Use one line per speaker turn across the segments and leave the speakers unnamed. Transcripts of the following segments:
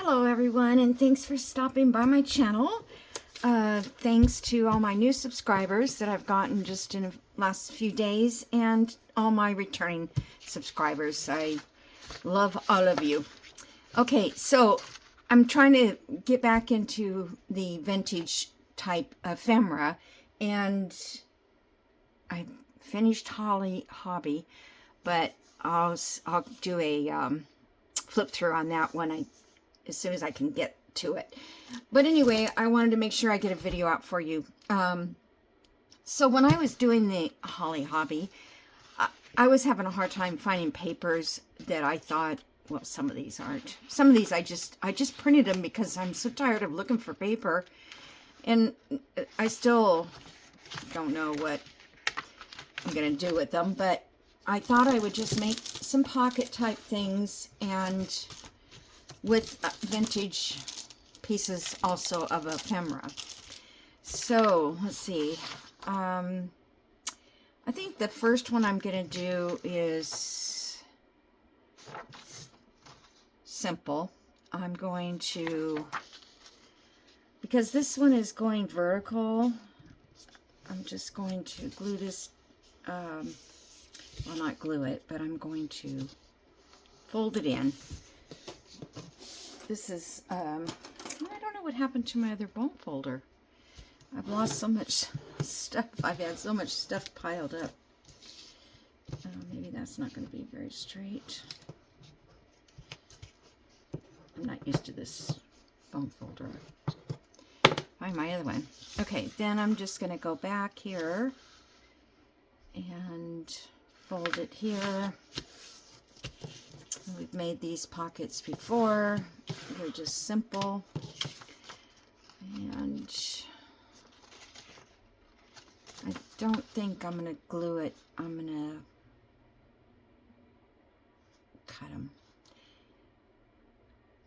Hello everyone, and thanks for stopping by my channel. Thanks to all my new subscribers that I've gotten just in the last few days, and all my returning subscribers. I love all of you. Okay, so I'm trying to get back into the vintage type ephemera, and I finished Hobby, but I'll do a flip through on that one as soon as I can get to it. But anyway, I wanted to make sure I get a video out for you. So when I was doing the Hobby, I was having a hard time finding papers that I thought, well, some of these aren't. Some of these I just printed them because I'm so tired of looking for paper, and I still don't know what I'm gonna do with them, but I thought I would just make some pocket type things, and with vintage pieces also of ephemera. So let's see. I think the first one I'm gonna do is simple. I'm going to, because this one is going vertical, I'm just going to glue this, well, not glue it, but I'm going to fold it in. This is, I don't know what happened to my other bone folder. I've lost so much stuff. I've had so much stuff piled up. Maybe that's not going to be very straight. I'm not used to this bone folder. Find my other one. Okay, then I'm just going to go back here and fold it here. We've made these pockets before. They're just simple. And I don't think I'm going to glue it. I'm going to cut them.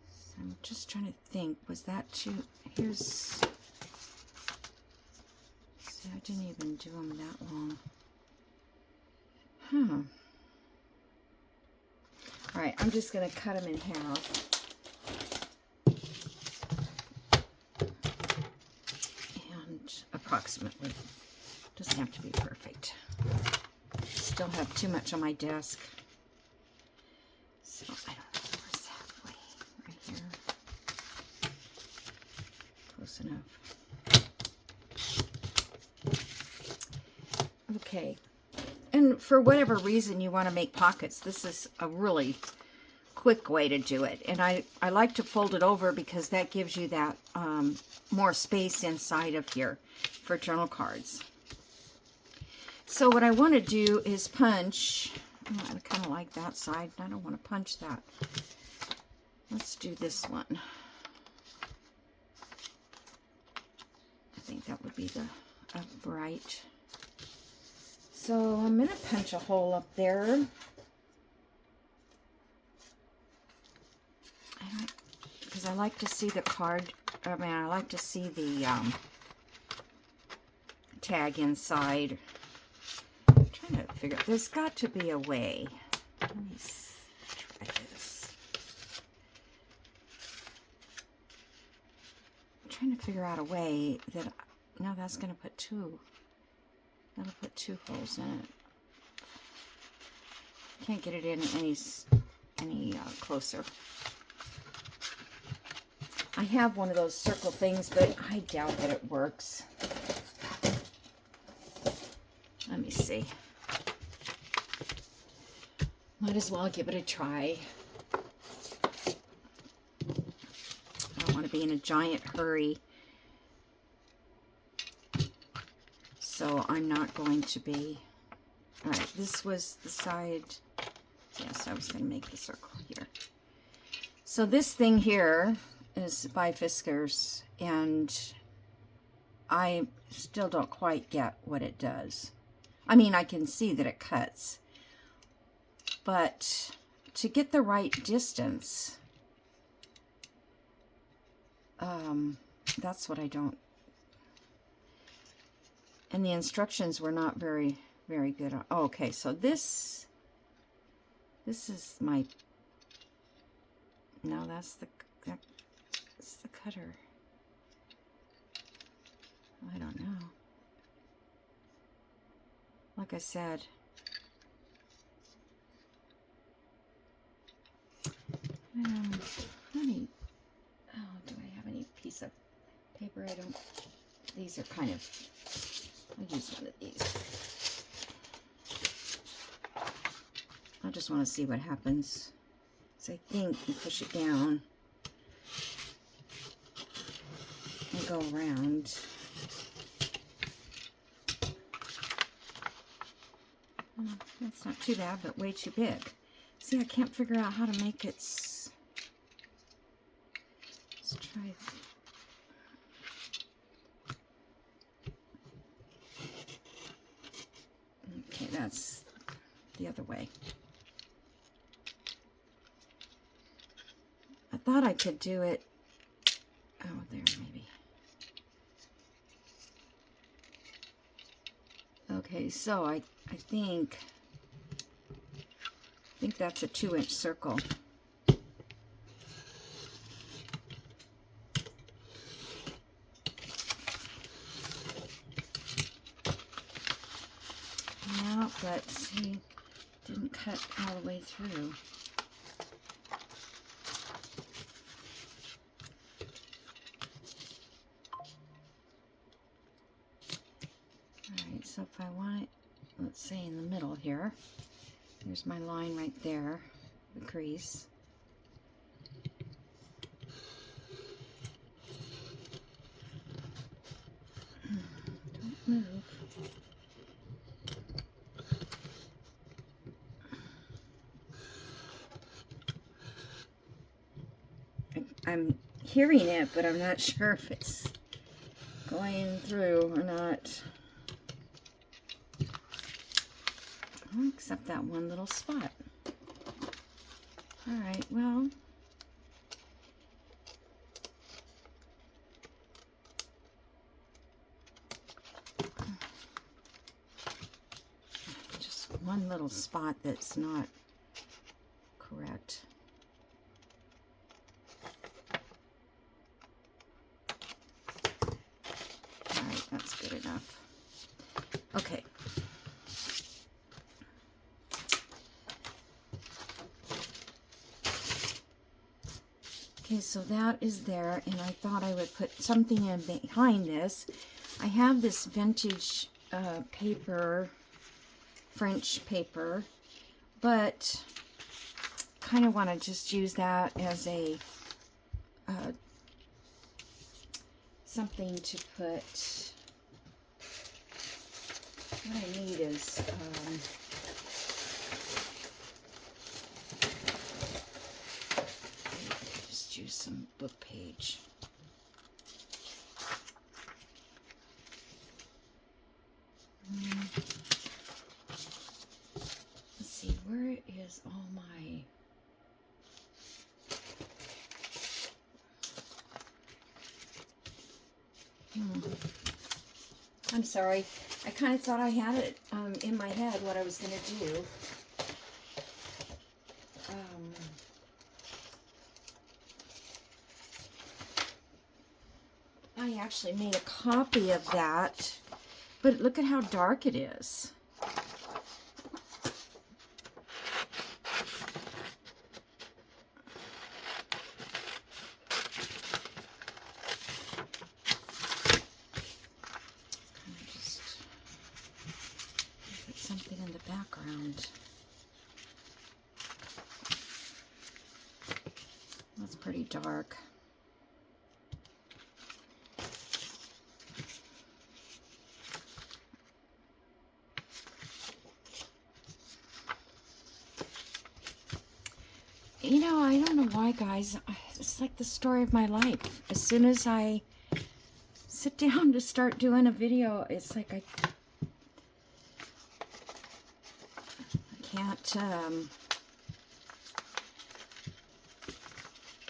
So I'm just trying to think, was that too, here's, see, I didn't even do them that long. Huh. All right, I'm just going to cut them in half. And approximately. Doesn't have to be perfect. Still have too much on my desk. So I don't know, where's halfway? Right here. Close enough. Okay. And for whatever reason you want to make pockets, this is a really quick way to do it. And I like to fold it over because that gives you that more space inside of here for journal cards. So what I want to do is punch. Oh, I kind of like that side. I don't want to punch that. Let's do this one. I think that would be the upright. So I'm going to punch a hole up there. Because I like to see the card, I like to see the tag inside. I'm trying to figure out, there's got to be a way. Let me try this. I'm trying to figure out a way that, no, that's going to put two. That'll put two holes in it. Can't get it in any closer. I have one of those circle things, but I doubt that it works. Let me see. Might as well give it a try. I don't want to be in a giant hurry. So I'm not going to be, all right, this was the side, yes, I was going to make the circle here. So this thing here is by Fiskars, and I still don't quite get what it does. I mean, I can see that it cuts, but to get the right distance, that's what I don't. And the instructions were not very good. Oh, okay, so this is my, no, that's the, cutter? I don't know. Like I said, honey, oh, do I have any piece of paper? I don't. These are kind of, I'll use one of these. I just want to see what happens. So I think you push it down and go around. Oh, that's not too bad, but way too big. See, I can't figure out how to make it. Let's try. Okay, that's the other way. I thought I could do it. Oh, there, maybe. Okay, so I think that's a 2-inch circle. Now, but see, didn't cut all the way through. Alright, so if I want it, let's say in the middle here, there's my line right there, the crease. Don't move. I'm hearing it, but I'm not sure if it's going through or not. Except that one little spot. Alright, well, just one little spot that's not correct. Alright, that's good enough. Okay. Okay, so that is there, and I thought I would put something in behind this. I have this vintage paper, French paper, but kind of want to just use that as a something to put. What I need is use some book page. Let's see, where is all my... I'm sorry. I kind of thought I had it in my head what I was going to do. I actually made a copy of that, but look at how dark it is. Just put something in the background. That's pretty dark. You know, I don't know why, guys. It's like the story of my life. As soon as I sit down to start doing a video, it's like I can't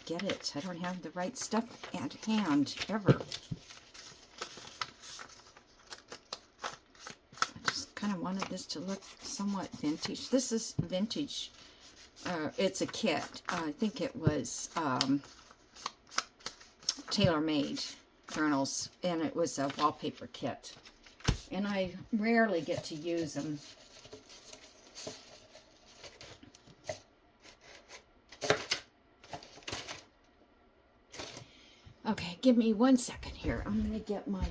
get it. I don't have the right stuff at hand, ever. I just kind of wanted this to look somewhat vintage. This is vintage. It's a kit. I think it was $10 tailor-made journals, and it was a wallpaper kit. And I rarely get to use them. Okay, give me 1 second here. I'm going to get my...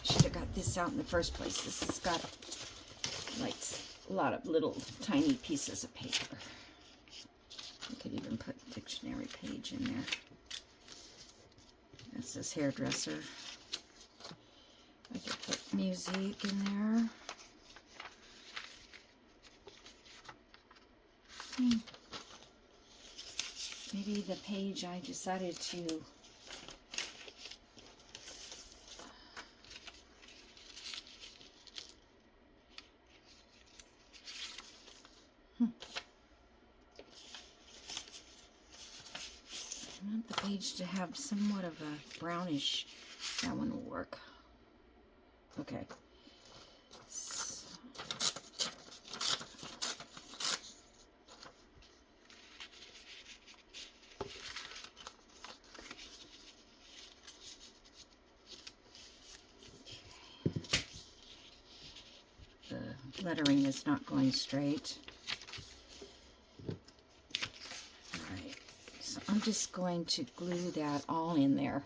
should have got this out in the first place. This has got like a lot of little tiny pieces of paper. I could even put a dictionary page in there. This is hairdresser. I could put music in there. Maybe the page I decided to I want the page to have somewhat of a brownish. That one will work. Okay. The lettering is not going straight. I'm just going to glue that all in there.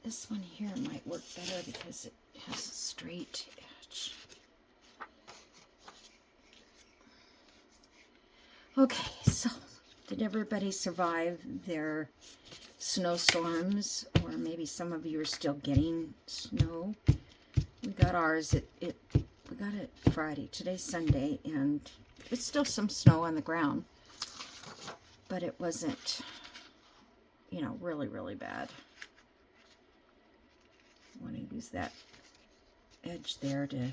This one here might work better because it has a straight edge. Okay, so did everybody survive their snowstorms? Or maybe some of you are still getting snow. We got ours, we got it Friday. Today's Sunday, and it's still some snow on the ground. But it wasn't, you know, really, really bad. I want to use that edge there to...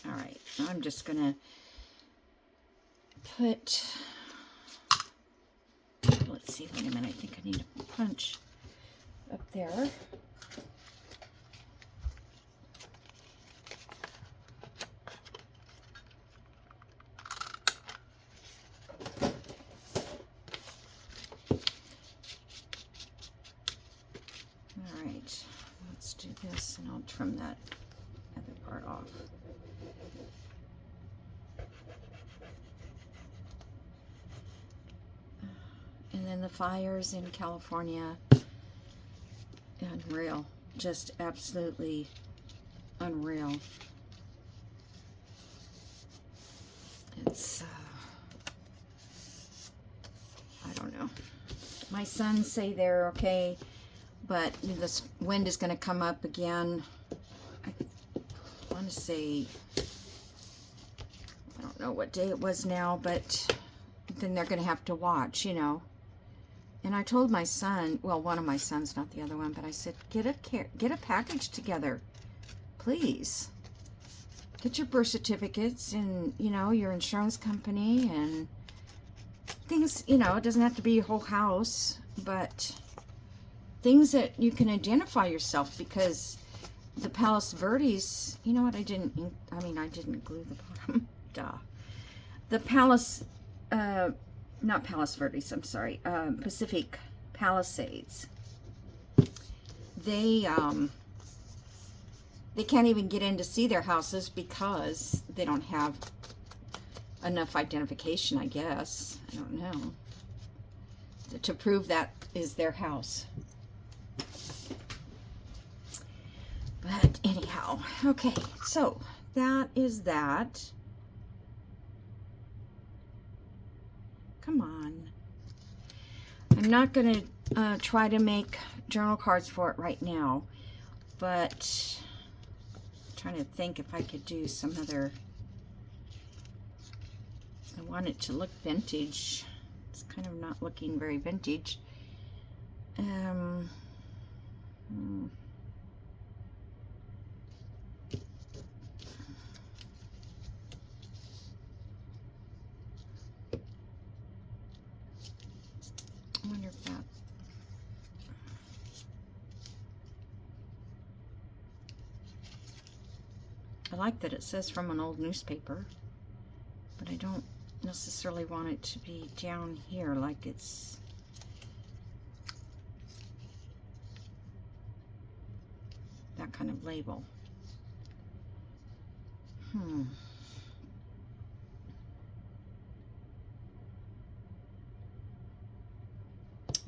All right, I'm just going to put, let's see, wait a minute, I think I need a punch up there. All right, let's do this and I'll trim that other part off. And then the fires in California, unreal, just absolutely unreal. It's, I don't know. My sons say they're okay, but this wind is going to come up again. I want to say, I don't know what day it was now, but then they're going to have to watch, you know. And I told my son, well, one of my sons, not the other one, but I said, get a package together, please. Get your birth certificates and, you know, your insurance company and things, you know, it doesn't have to be your whole house, but things that you can identify yourself, because the Palos Verdes, you know what, I didn't glue the bottom, duh. The Palos, not Palos Verdes, I'm sorry, Pacific Palisades. They can't even get in to see their houses because they don't have enough identification, I guess. I don't know. To prove that is their house. But anyhow, okay, so that is that. Come on. I'm not going to try to make journal cards for it right now, but I'm trying to think if I could do some other... I want it to look vintage. It's kind of not looking very vintage. I like that it says from an old newspaper, but I don't necessarily want it to be down here like it's that kind of label.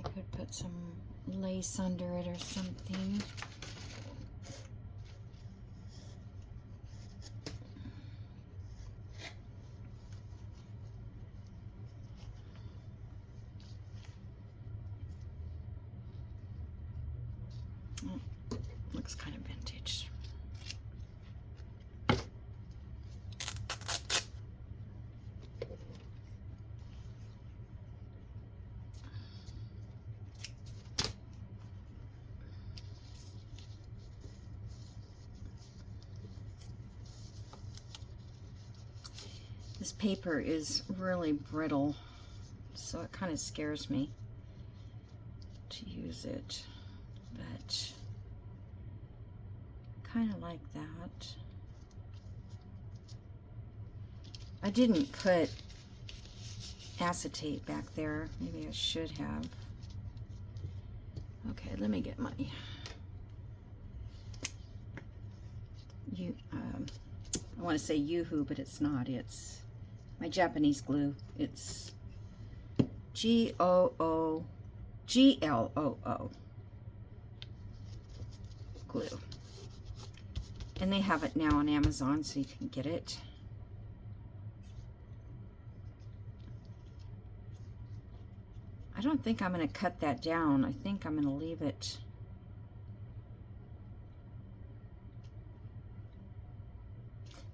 I could put some lace under it or something. Looks kind of vintage. This paper is really brittle, so it kind of scares me to use it, but kind of like that. I didn't put acetate back there. Maybe I should have. Okay, let me get my I want to say Yoo-hoo, but it's not. It's my Japanese glue. It's Gloo glue. And they have it now on Amazon, so you can get it. I don't think I'm going to cut that down. I think I'm going to leave it.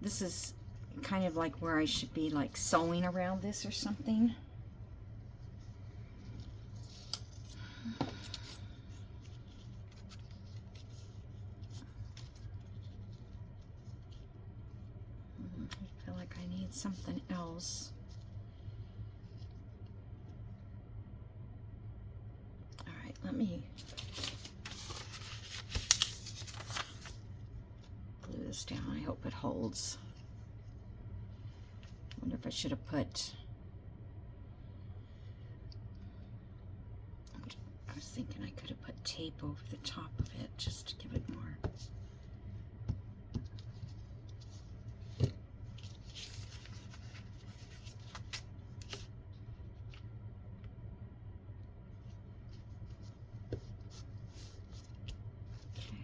This is kind of like where I should be like sewing around this or something. I feel like I need something else. All right, let me glue this down. I hope it holds. I wonder if I should have put, I was thinking I could have put tape over the top of it just to give it more.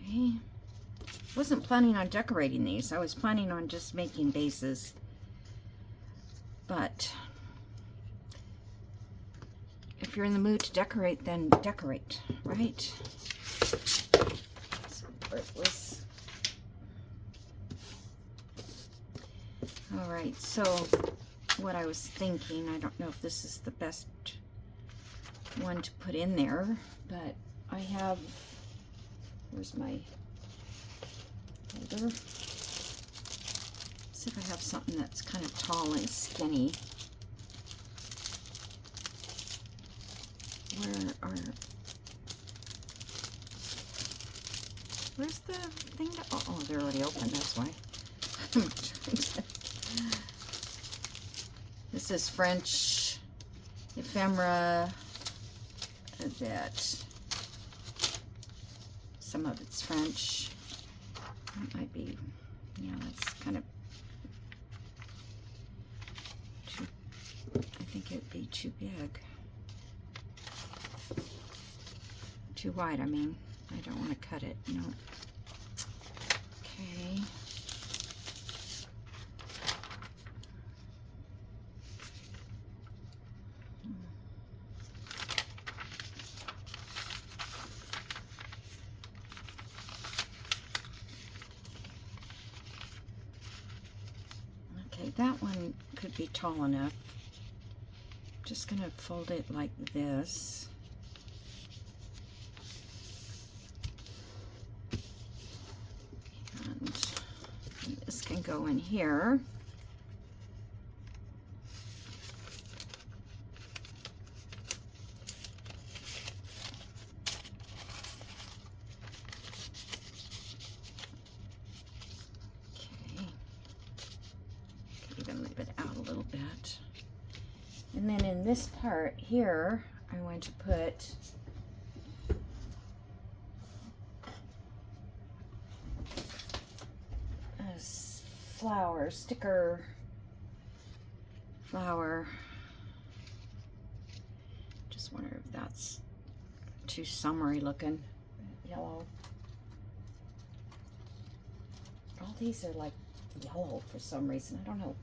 Okay. Wasn't planning on decorating these. I was planning on just making bases. But if you're in the mood to decorate, then decorate, right? So worthless. All right, so what I was thinking, I don't know if this is the best one to put in there, but I have, where's my holder? See if I have something that's kind of tall and skinny. Where's the thing that, oh, they're already open, that's why. This is French Ephemera, that some of it's French. It might be, yeah, that's kind of too, I think it'd be too big. Too wide, I mean. I don't want to cut it, no. Okay. Okay, that one could be tall enough. Just gonna fold it like this. And this can go in here. Okay. And then in this part here, I'm going to put a flower, sticker flower. Just wonder if that's too summery looking. Yellow. All these are like yellow for some reason. I don't know.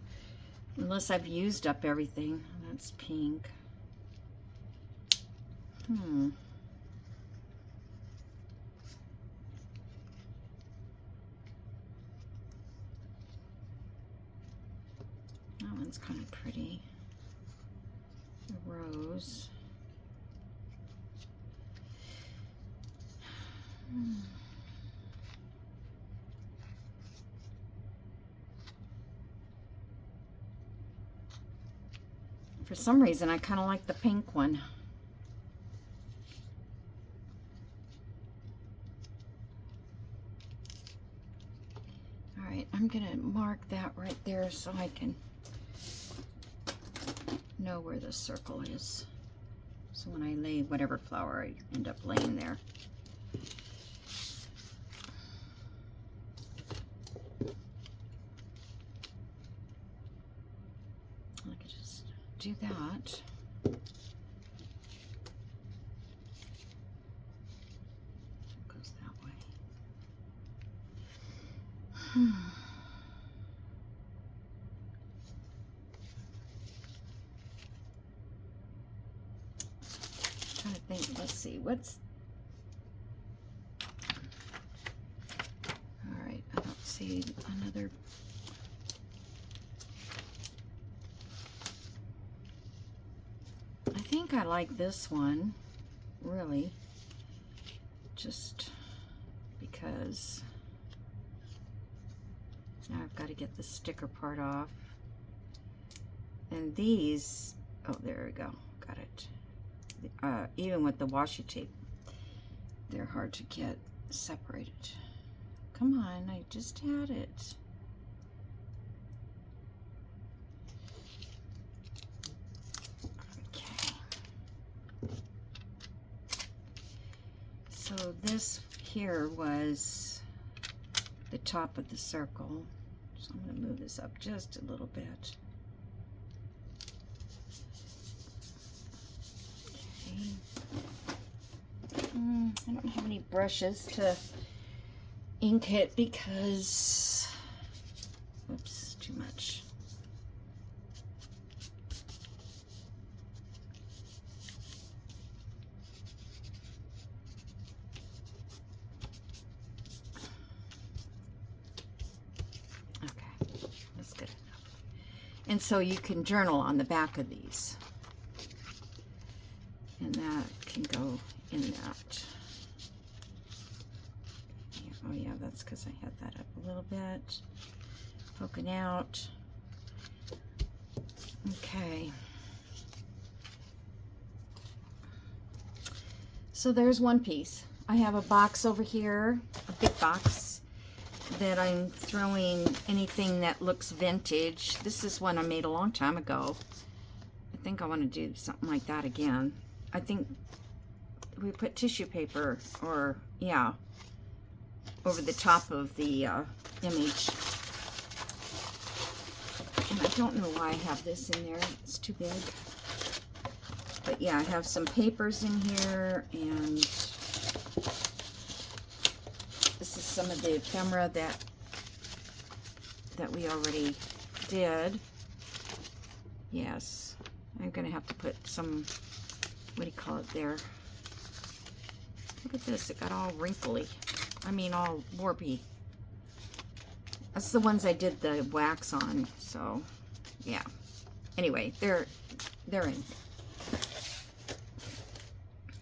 Unless I've used up everything. That's pink. That one's kind of pretty. The rose. For some reason, I kind of like the pink one. All right, I'm gonna mark that right there so I can know where the circle is. So when I lay whatever flower I end up laying there. I could just do that. It goes that way. Trying to think, let's see, what's... All right, I don't see another... I think I like this one, really, just because now I've got to get the sticker part off. And these, oh, there we go, got it. Even with the washi tape, they're hard to get separated. Come on, I just had it. So this here was the top of the circle. So I'm going to move this up just a little bit. Okay. I don't have any brushes to ink it because, oops, too much. And so you can journal on the back of these. And that can go in that. Oh yeah, that's because I had that up a little bit. Poking out. Okay. So there's one piece. I have a box over here, a big box, that I'm throwing anything that looks vintage. This is one I made a long time ago. I think I want to do something like that again. I think we put tissue paper, or yeah, over the top of the image. And I don't know why I have this in there. It's too big. But yeah, I have some papers in here, and this is some of the ephemera that we already did. Yes, I'm gonna have to put some, what do you call it there? Look at this, it got all wrinkly. I mean, all warpy. That's the ones I did the wax on, so yeah. Anyway, they're in.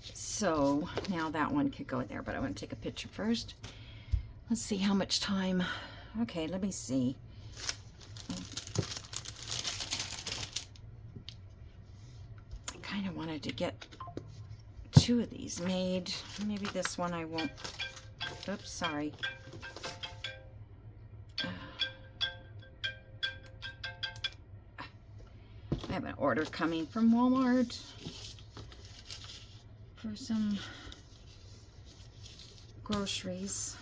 So now that one could go there, but I want to take a picture first. Let's see how much time. Okay, let me see. I kind of wanted to get 2 of these made. Maybe this one I won't. Oops, sorry. I have an order coming from Walmart for some groceries.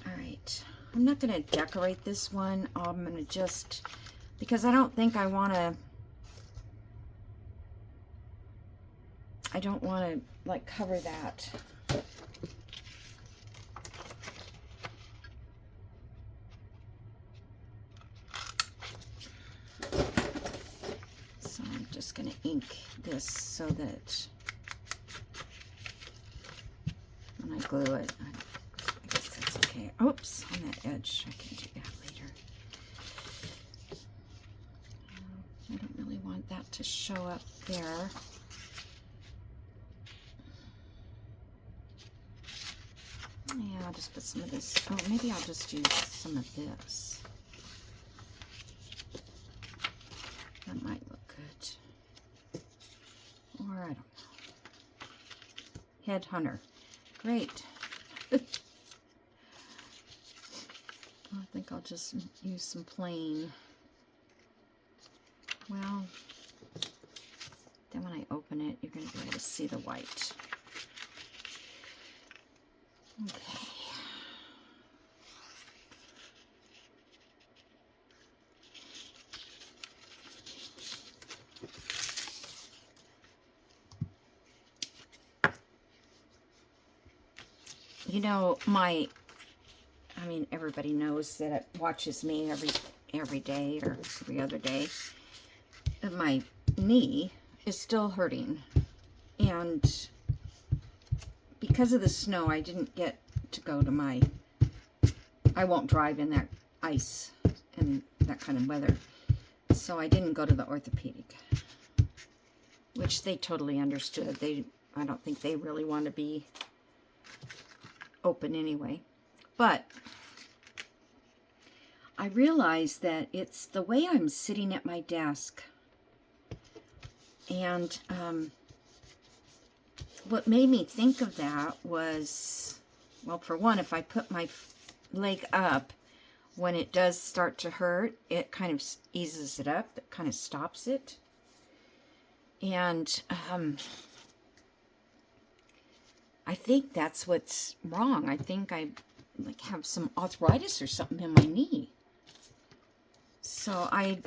Alright, I'm not going to decorate this one. I'm going to just, because I don't think I want to, I don't want to like cover that. So I'm just going to ink this so that when I glue it, I guess that's okay. Oops, on that edge. I can do that later. I don't really want that to show up there. Yeah, I'll just put some of this. Oh, maybe I'll just use some of this. That might look good. Or I don't know. Headhunter. Great. I think I'll just use some plain. Well, then when I open it, you're going to be able to see the white. Okay. You know, I mean, everybody knows that it watches me every day or every other day. My knee is still hurting. And because of the snow, I didn't get to go to I won't drive in that ice and that kind of weather. So I didn't go to the orthopedic, which they totally understood. I don't think they really want to be open anyway. But I realized that it's the way I'm sitting at my desk. And what made me think of that was, well, for one, if I put my leg up, when it does start to hurt, it kind of eases it up. It kind of stops it. And I think that's what's wrong. I think I like have some arthritis or something in my knee. So I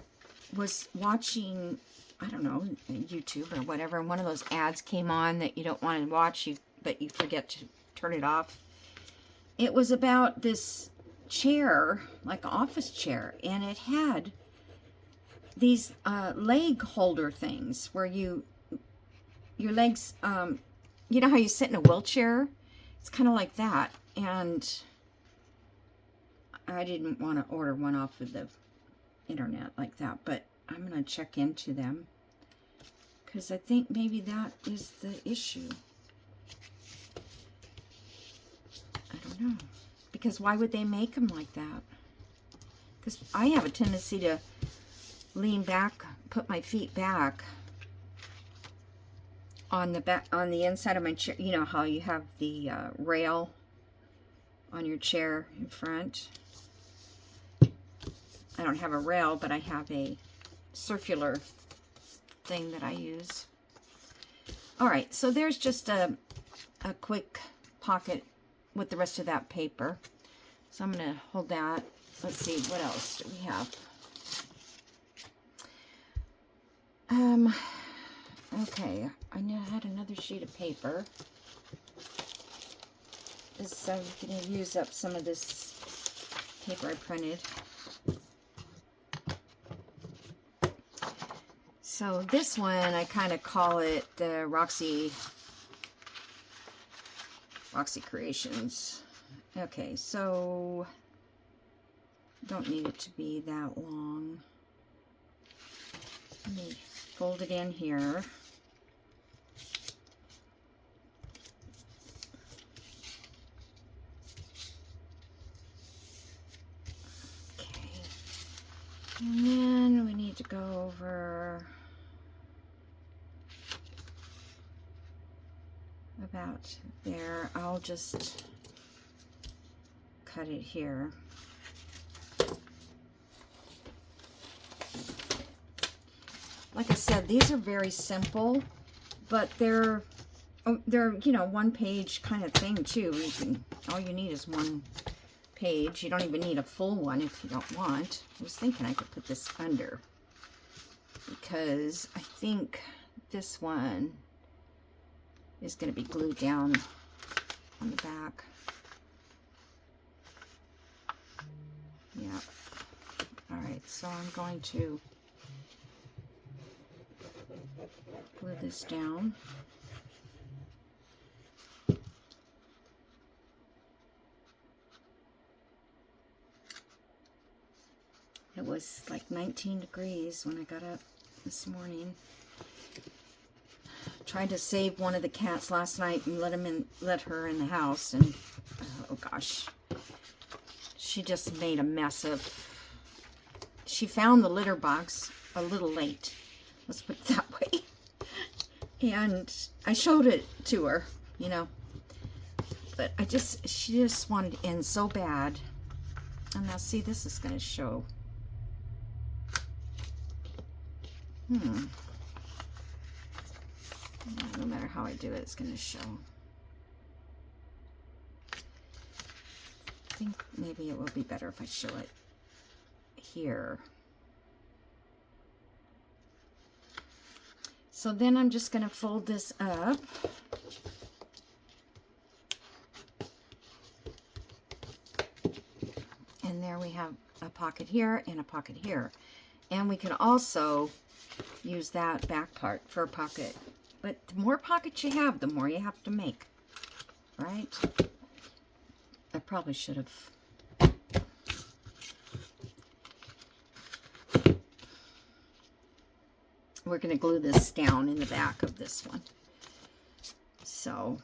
was watching, I don't know, YouTube or whatever, and one of those ads came on that you don't want to watch, but you forget to turn it off. It was about this chair, like an office chair, and it had these leg holder things where your legs, you know how you sit in a wheelchair? It's kind of like that. And I didn't want to order one off of the internet like that, but I'm going to check into them because I think maybe that is the issue. I don't know. Because why would they make them like that? Because I have a tendency to lean back, put my feet back on the back, on the inside of my chair. You know how you have the rail on your chair in front. I don't have a rail, but I have a circular thing that I use. All right, so there's just a quick pocket with the rest of that paper. So I'm going to hold that. Let's see, what else do we have? Okay, I had another sheet of paper. I'm going to use up some of this paper I printed. So this one, I kind of call it the Roxy Creations. Okay, so don't need it to be that long. Let me fold it in here. Okay, and then we need to go over about there. I'll just cut it here. like I said, these are very simple, but they're you know, one page kind of thing too. You can, all you need is one page. You don't even need a full one if you don't want. I was thinking I could put this under, because I think this one is going to be glued down on the back. Yeah. All right, so I'm going to glue this down. It was like 19 degrees when I got up this morning. Tried to save one of the cats last night and let her in the house, and oh gosh, she just made a mess of. She found the litter box a little late, let's put it that way, and I showed it to her, you know, but she just wanted in so bad. And now see, this is going to show. No matter how I do it, it's going to show. I think maybe it will be better if I show it here. So then I'm just going to fold this up. And there we have a pocket here and a pocket here. And we can also use that back part for a pocket. But the more pockets you have, the more you have to make, right? I probably should have. We're going to glue this down in the back of this one. So,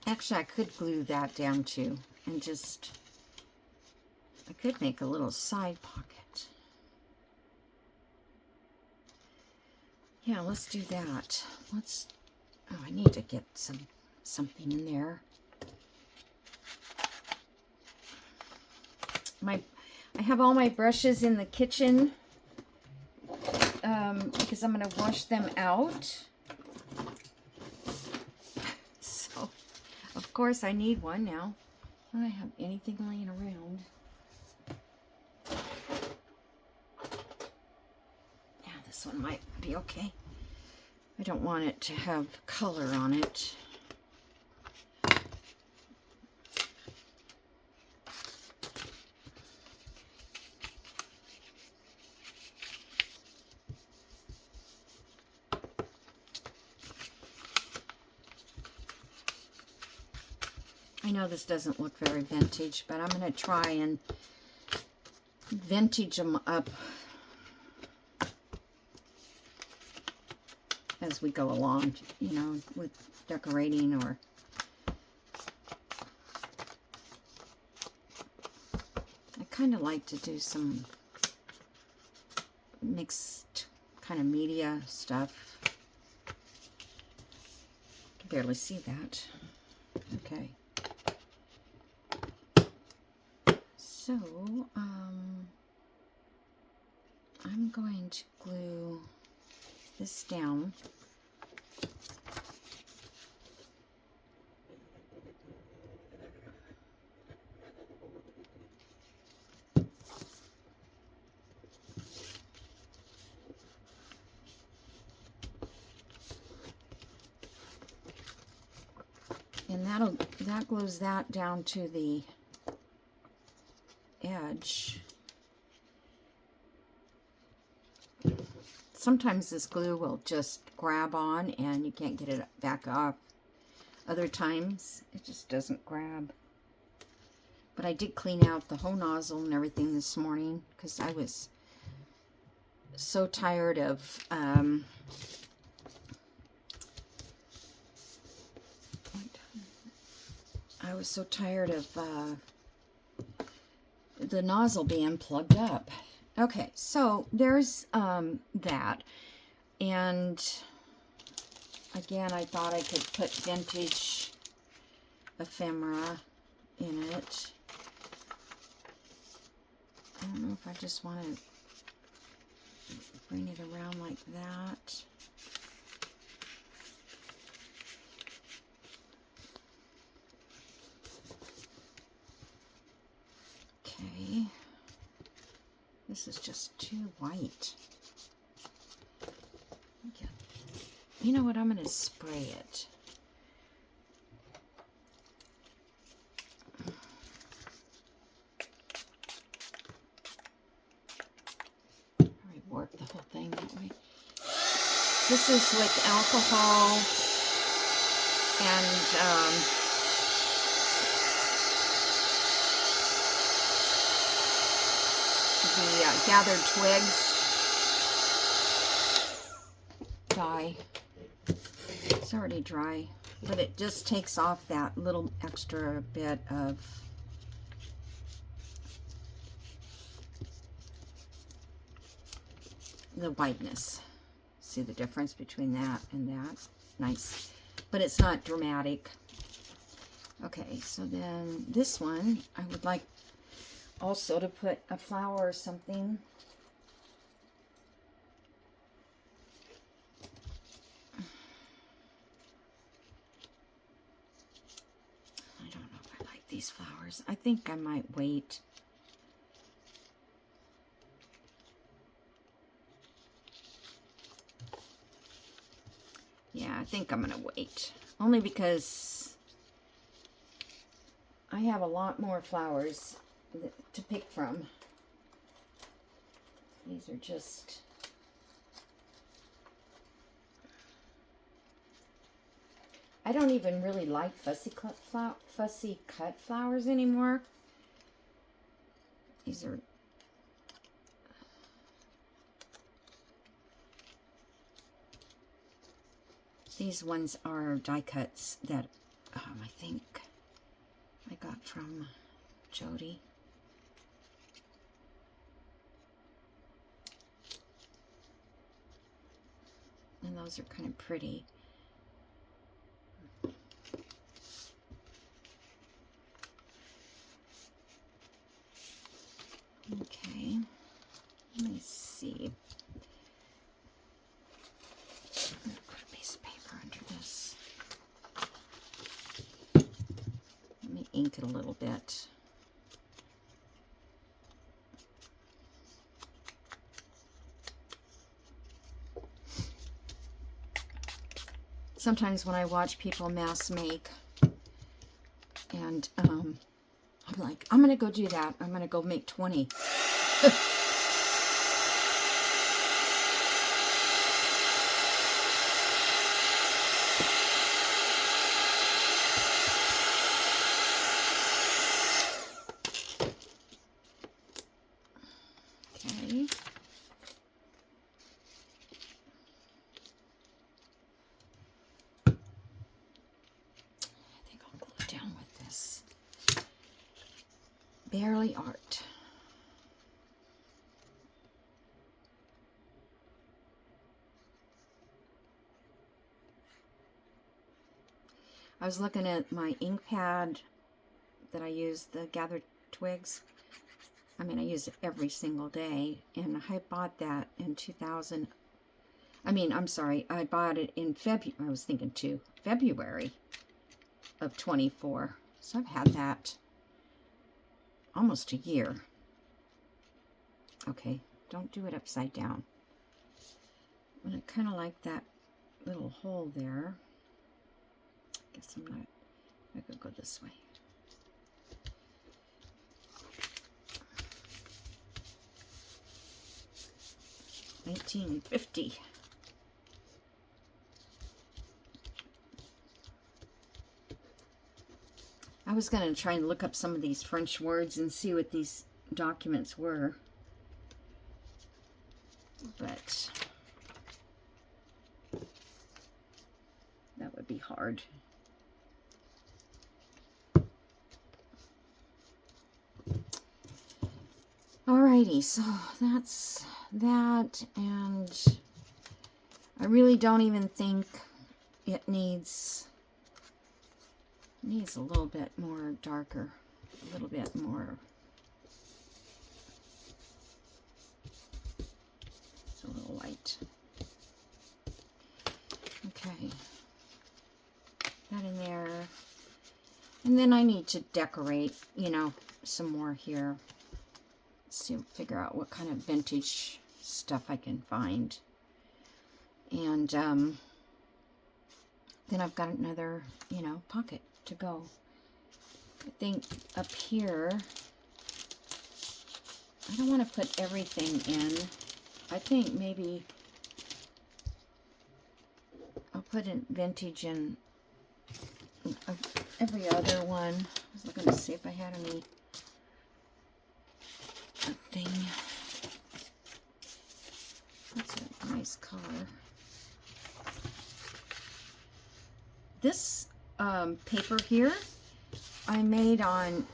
actually I could glue that down too, and just, I could make a little side pocket. Yeah, let's do that. Oh, I need to get something in there. I have all my brushes in the kitchen because I'm going to wash them out. So, of course, I need one now. I don't have anything laying around. Yeah, this one might be okay. I don't want it to have color on it. I know this doesn't look very vintage, but I'm going to try and vintage them up as we go along, you know, with decorating, or I kind of like to do some mixed kind of media stuff. I can barely see that. Okay. So, I'm going to glue this down. And that glues that down to the edge. Sometimes this glue will just grab on and you can't get it back off. Other times it just doesn't grab. But I did clean out the hose nozzle and everything this morning because I was so tired of the nozzle being plugged up. Okay, so there's that. And again, I thought I could put vintage ephemera in it. I don't know if I just want to Bring it around like that. Okay. This is just too white. Okay. You know what? I'm going to spray it. Warp the whole thing that way. This is with alcohol and the gathered twigs dye. It's already dry, but it just takes off that little extra bit of the whiteness. See the difference between that and that? Nice. But it's not dramatic. Okay, so then this one, I would like also to put a flower or something. I don't know if I like these flowers. I think I might wait. Yeah, I think I'm going to wait. Only because I have a lot more flowers to pick from. These are just... I don't even really like fussy cut flowers anymore. These are... These ones are die cuts that I think I got from Jody. And those are kind of pretty. Okay, let me see. I'm going to put a piece of paper under this. Let me ink it a little bit. Sometimes when I watch people mass make, and I'm like, I'm going to go do that. I'm going to go make 20. Okay. I think I'll glue it down with this. Barely Art. I was looking at my ink pad that I use, the gathered twigs. I mean, I use it every single day, and I bought that in 2000. I mean, I'm sorry, I bought it in February. I was thinking February of 24. So I've had that almost a year. Okay, don't do it upside down. And I kind of like that little hole there. Guess I'm not, I could go this way. $19.50. I was going to try and look up some of these French words and see what these documents were, but that would be hard. Alrighty, so that's that, and I really don't even think it needs a little bit more darker, a little bit more. So a little light. Okay. That in there. And then I need to decorate, you know, some more here. Let's see, figure out what kind of vintage stuff I can find. And then I've got another, you know, pocket to go. I think up here, I don't want to put everything in. I think maybe I'll put in vintage in every other one. I was looking to see if I had any thing. That's a nice color. This paper here I made on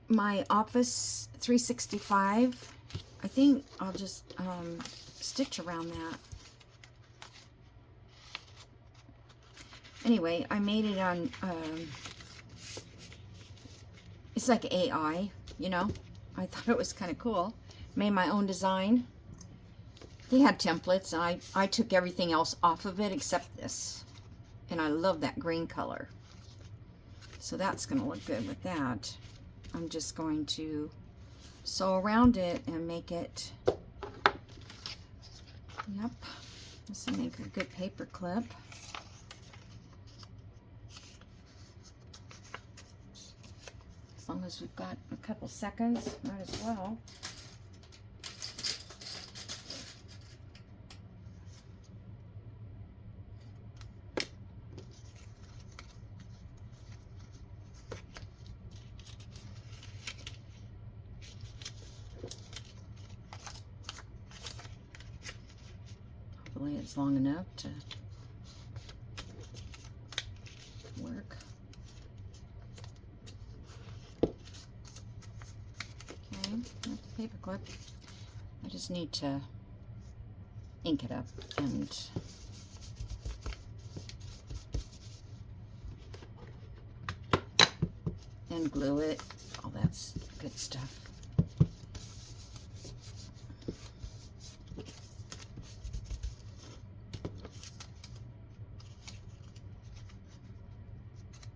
my Office 365. I think I'll just stitch around that. Anyway, I made it on, it's like AI, you know. I thought it was kind of cool. Made my own design. They had templates, and I took everything else off of it except this. And I love that green color. So that's going to look good with that. I'm just going to sew around it and make it, yep, this will make a good paper clip. As long as we've got a couple seconds, might as well. Hopefully it's long enough to work. Okay, that's the paper clip. I just need to ink it up and glue it. All that's good stuff.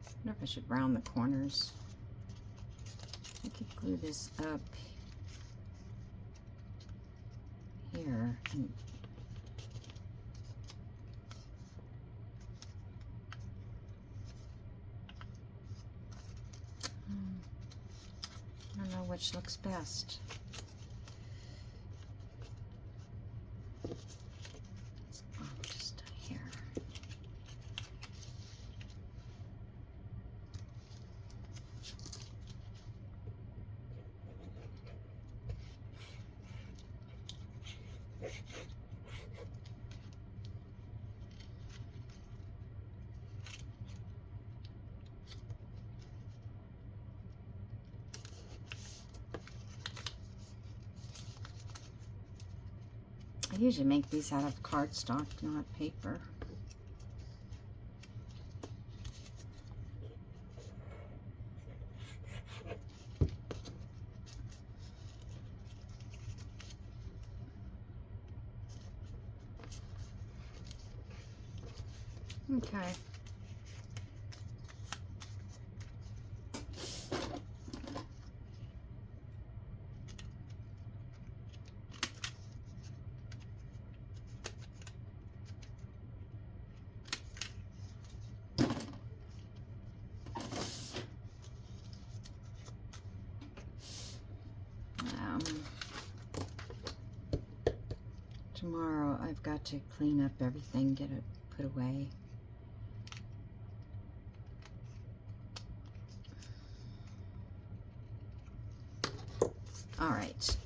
I wonder if I should round the corners. I could glue this up here. And I don't know which looks best. Just here. I usually make these out of cardstock, not paper. Okay. Tomorrow I've got to clean up everything, get it put away. All right.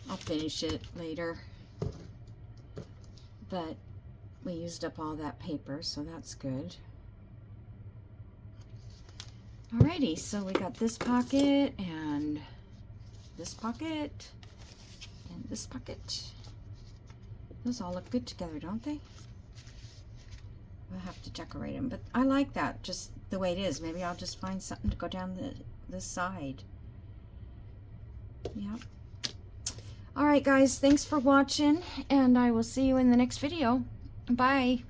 I'll finish it later. But we used up all that paper, so that's good. Alrighty, so we got this pocket and this pocket and this pocket. Those all look good together, don't they? I'll have to decorate them, but I like that, just the way it is. Maybe I'll just find something to go down this side. Yep. All right, guys, thanks for watching, and I will see you in the next video. Bye.